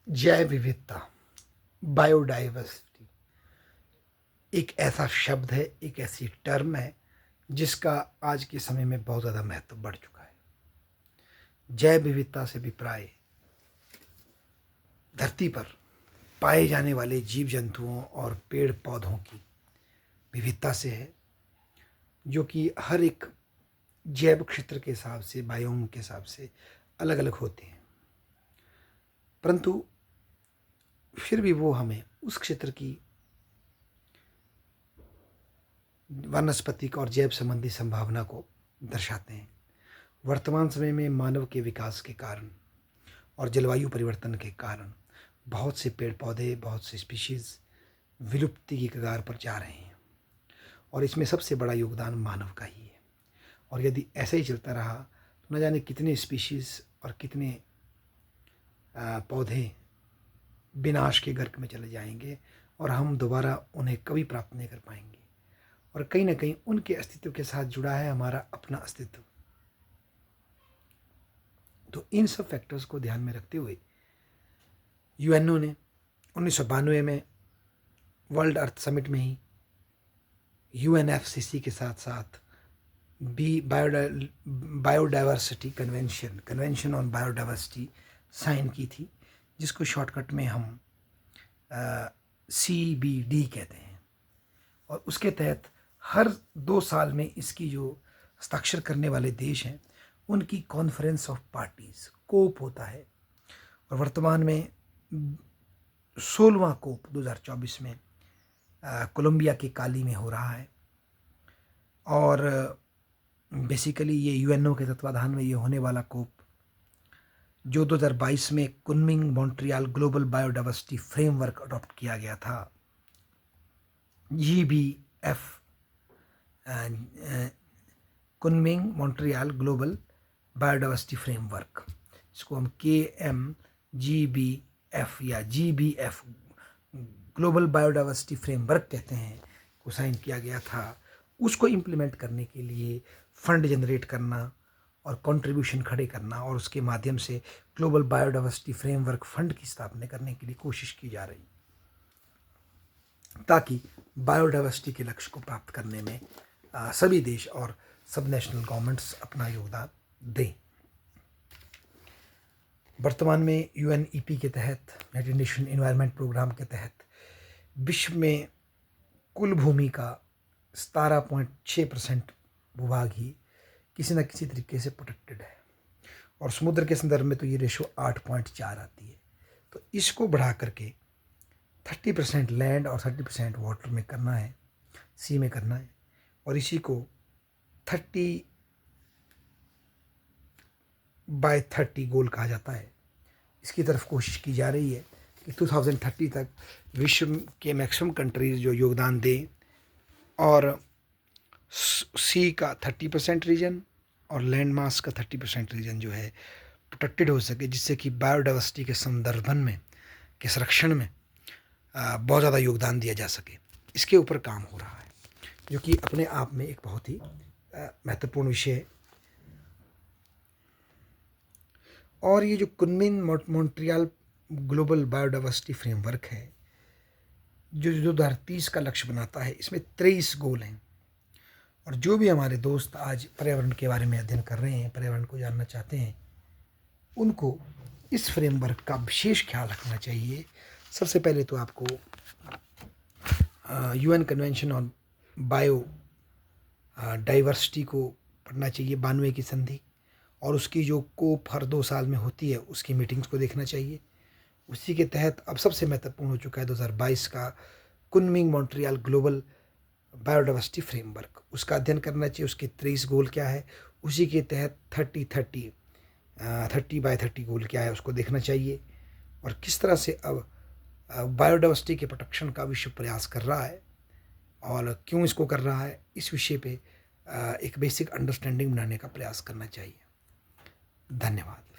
जैव विविधता, बायोडाइवर्सिटी एक ऐसा शब्द है, एक ऐसी टर्म है जिसका आज के समय में बहुत ज़्यादा महत्व बढ़ चुका है। जैव विविधता से अभिप्राय धरती पर पाए जाने वाले जीव जंतुओं और पेड़ पौधों की विविधता से है, जो कि हर एक जैव क्षेत्र के हिसाब से, बायोम के हिसाब से अलग अलग होते हैं, परंतु फिर भी वो हमें उस क्षेत्र की वानस्पतिक और जैव संबंधी संभावना को दर्शाते हैं। वर्तमान समय में मानव के विकास के कारण और जलवायु परिवर्तन के कारण बहुत से पेड़ पौधे, बहुत से स्पीशीज़ विलुप्ति की कगार पर जा रहे हैं और इसमें सबसे बड़ा योगदान मानव का ही है। और यदि ऐसे ही चलता रहा तो न जाने कितने स्पीशीज़ और कितने पौधे विनाश के गर्क में चले जाएंगे और हम दोबारा उन्हें कभी प्राप्त नहीं कर पाएंगे। और कहीं ना कहीं उनके अस्तित्व के साथ जुड़ा है हमारा अपना अस्तित्व। तो इन सब फैक्टर्स को ध्यान में रखते हुए यूएनओ ने 1992 में वर्ल्ड अर्थ समिट में ही यूएनएफसीसी के साथ साथ biodiversity convention on biodiversity sign की थी, जिसको शॉर्टकट में हम CBD कहते हैं। और उसके तहत हर 2 साल में इसकी जो हस्ताक्षर करने वाले देश हैं उनकी कॉन्फ्रेंस ऑफ पार्टीज कोप होता है। और वर्तमान में 16वां कोप 2024 में कोलंबिया के काली में हो रहा है। और बेसिकली ये यूएनओ के तत्वाधान में ये होने वाला कोप, जो 2022 में Kunming Montreal global biodiversity framework adopt किया गया था, GBF Kunming Montreal global biodiversity framework, इसको हम KMGBF या GBF ग्लोबल बायोडाइवर्सिटी फ्रेमवर्क कहते हैं, को साइन किया गया था। उसको इम्प्लीमेंट करने के लिए फंड जनरेट करना और कंट्रीब्यूशन खड़े करना और उसके माध्यम से ग्लोबल बायोडाइवर्सिटी फ्रेमवर्क फंड की स्थापना करने के लिए कोशिश की जा रही, ताकि बायोडाइवर्सिटी के लक्ष्य को प्राप्त करने में सभी देश और सब नेशनल गवर्नमेंट्स अपना योगदान दें। वर्तमान में UNEP के तहत, यूनाइटेड नेशन एनवायरनमेंट प्रोग्राम के तहत, विश्व में कुल भूमि का 17.6% भूभाग ही किसी न किसी तरीके से प्रोटेक्टेड है। और समुद्र के संदर्भ में तो ये रेशो 8.4 आती है। तो इसको बढ़ा करके 30% लैंड और 30% वाटर में करना है, सी में करना है। और इसी को 30/30 गोल कहा जाता है। इसकी तरफ कोशिश की जा रही है कि 2030 तक विश्व के मैक्सिमम कंट्रीज जो योगदान दें और सी का 30% रीजन और लैंड मास का 30% रीजन जो है प्रोटेक्टेड हो सके, जिससे कि बायोडाइवर्सिटी के संवर्धन में, के संरक्षण में बहुत ज़्यादा योगदान दिया जा सके। इसके ऊपर काम हो रहा है, जो कि अपने आप में एक बहुत ही महत्वपूर्ण विषय है। और ये जो Kunming Montreal global biodiversity framework है, जो 2030 का लक्ष्य बनाता है, इसमें 23 गोल हैं। और जो भी हमारे दोस्त आज पर्यावरण के बारे में अध्ययन कर रहे हैं, पर्यावरण को जानना चाहते हैं, उनको इस फ्रेमवर्क का विशेष ख्याल रखना चाहिए। सबसे पहले तो आपको UN convention on bio diversity को पढ़ना चाहिए, 92 की संधि, और उसकी जो कोप हर 2 साल में होती है उसकी मीटिंग्स को देखना चाहिए। उसी के तहत अब सबसे महत्वपूर्ण हो चुका है 2022 का Kunming Montreal global biodiversity framework, उसका अध्ययन करना चाहिए। उसके 23 गोल क्या है, उसी के तहत 30/30 गोल क्या है, उसको देखना चाहिए। और किस तरह से अब बायोडाइवर्सिटी के प्रोटेक्शन का विश्व प्रयास कर रहा है और क्यों इसको कर रहा है, इस विषय पे एक बेसिक अंडरस्टैंडिंग बनाने का प्रयास करना चाहिए। धन्यवाद।